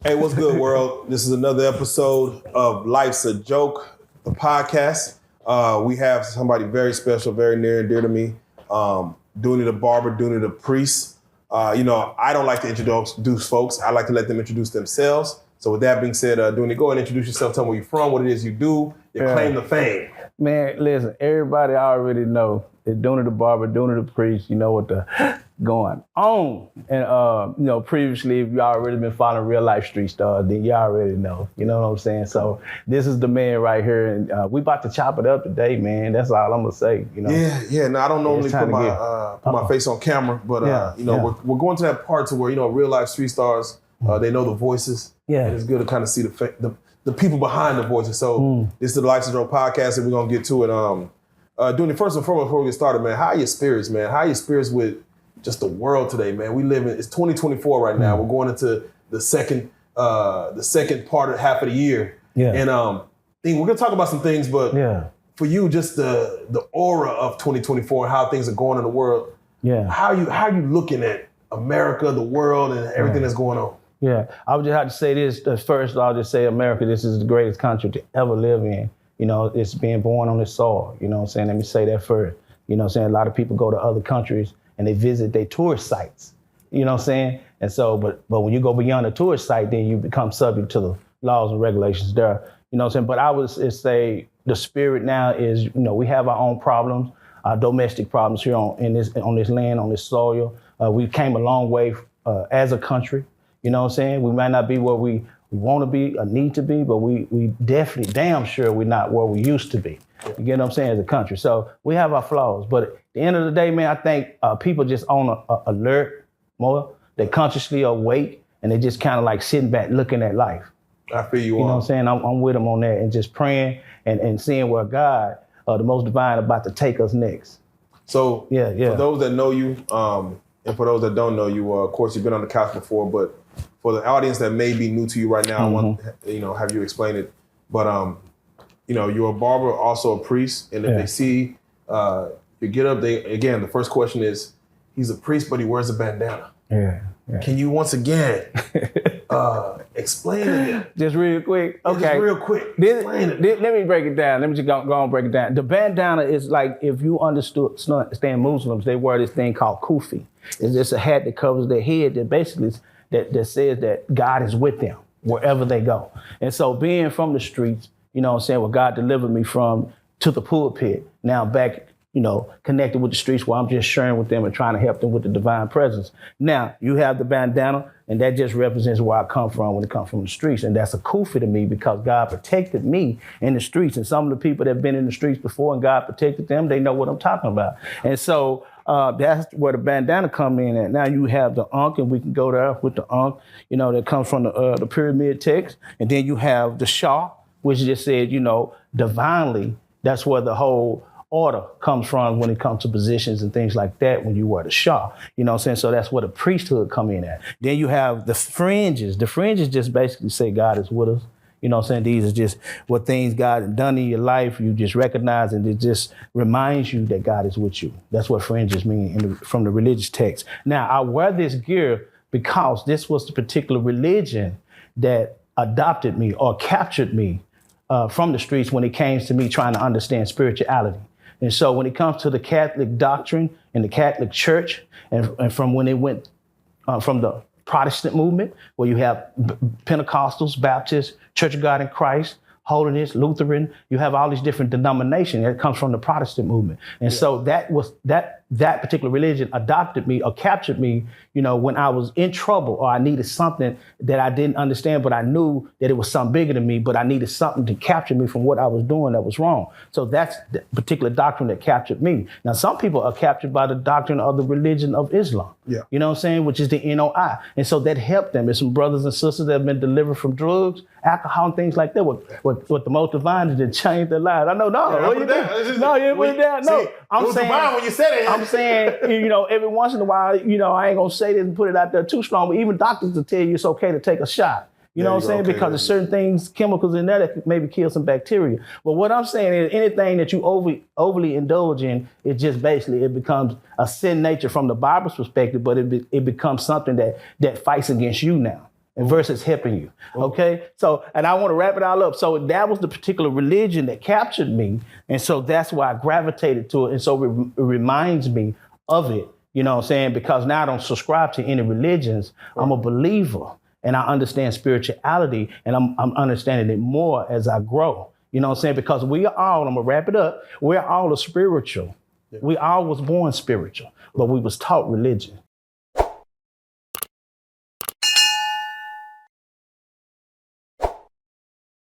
Hey, what's good, world? This is another episode of Life's a Joke, the podcast. We have somebody very special, very near and dear to me. Dooney the barber, Dooney the priest. I don't like to introduce folks. I like to let them introduce themselves. So with that being said, Dooney, go ahead and introduce yourself. Tell me where you're from, what it is you do, your claim to fame. Man, listen, everybody already know it's Dooney the barber, Dooney the priest. You know what the going on. And, previously, if you already been following real life street stars, then you already know. You know what I'm saying? So this is the man right here. And we about to chop it up today, man. That's all I'm going to say. You know? Yeah. No, I don't normally put my face on camera, but, we're going to that part to where, real life street stars, they know the voices. Yeah. And it's good to kind of see the people behind the voices. So this is the Life's a Joke podcast, and we're going to get to it. Dooney, first and foremost, before we get started, man, how are your spirits, man? How are your spirits with just the world today, man? We live in, it's 2024 right now. We're going into the second part of half of the year. Yeah. And we're going to talk about some things, but for you, just the aura of 2024 and how things are going in the world. Yeah. How are you looking at America, the world, and everything that's going on? Yeah. I would just have to say this. First, I'll just say America, this is the greatest country to ever live in. It's being born on this soil. You know what I'm saying? Let me say that first. You know what I'm saying? A lot of people go to other countries and they visit their tourist sites. You know what I'm saying? And so, but when you go beyond the tourist site, then you become subject to the laws and regulations there. You know what I'm saying? But I would say the spirit now is, we have our own problems, our domestic problems here on this land, on this soil. We came a long way as a country. You know what I'm saying? We might not be where we want to be or need to be, but we definitely damn sure we're not where we used to be. You get what I'm saying, as a country. So we have our flaws. But at the end of the day, man, I think people just on alert more. They consciously awake, and they just kind of like sitting back looking at life. I feel you. You know what I'm saying? I'm with them on that and just praying and seeing where God, the most divine, about to take us next. So for those that know you, and for those that don't know you, of course, you've been on the couch before, but for the audience that may be new to you right now, I want have you explain it. But you're a barber, also a priest, and if they see you get up, the first question is, he's a priest, but he wears a bandana. Yeah. Can you once again explain it? Just real quick. Okay. Just real quick. Let me break it down. Let me just go and break it down. The bandana is like, if you understand Muslims, they wear this thing called kufi. It's just a hat that covers their head that basically that says that God is with them wherever they go. And so being from the streets, you know what I'm saying, where God delivered me from to the pulpit, now back, connected with the streets where I'm just sharing with them and trying to help them with the divine presence. Now, you have the bandana, and that just represents where I come from when it comes from the streets. And that's a kufi to me because God protected me in the streets. And some of the people that have been in the streets before and God protected them, they know what I'm talking about. And so that's where the bandana come in at. Now you have the Ankh, and we can go there with the Ankh, that comes from the pyramid text. And then you have the Shah, which just said, divinely, that's where the whole order comes from when it comes to positions and things like that when you wear the Shah. You know what I'm saying? So that's where the priesthood come in at. Then you have the fringes. The fringes just basically say God is with us. You know what I'm saying? These are just what things God has done in your life. You just recognize, and it just reminds you that God is with you. That's what fringes mean from the religious text. Now, I wear this gear because this was the particular religion that adopted me or captured me from the streets when it came to me trying to understand spirituality. And so when it comes to the Catholic doctrine and the Catholic Church, and from when it went from the Protestant movement, where you have Pentecostals, Baptists, Church of God in Christ, Holiness, Lutheran, you have all these different denominations that comes from the Protestant movement. And so that particular religion adopted me or captured me, when I was in trouble or I needed something that I didn't understand, but I knew that it was something bigger than me, but I needed something to capture me from what I was doing that was wrong. So that's the particular doctrine that captured me. Now, some people are captured by the doctrine of the religion of Islam, you know what I'm saying, which is the NOI. And so that helped them. There's some brothers and sisters that have been delivered from drugs, alcohol, and things like that. What the most divine is to change their lives. I know, no, you didn't put it down. No, I'm saying, divine when you said it. I'm saying, every once in a while, I ain't gonna say this and put it out there too strong, but even doctors will tell you it's okay to take a shot. You know what I'm saying? Because there's certain things, chemicals in there that could maybe kill some bacteria. But what I'm saying is anything that you overly indulge in, it just basically, it becomes a sin nature from the Bible's perspective, but it becomes something that fights against you now. and versus helping you. Okay. So, and I want to wrap it all up. So that was the particular religion that captured me. And so that's why I gravitated to it. And so it reminds me of it, you know what I'm saying? Because now I don't subscribe to any religions. I'm a believer and I understand spirituality and I'm understanding it more as I grow. You know what I'm saying? Because we are all, I'm gonna wrap it up, we're all a spiritual. We all was born spiritual, but we was taught religion.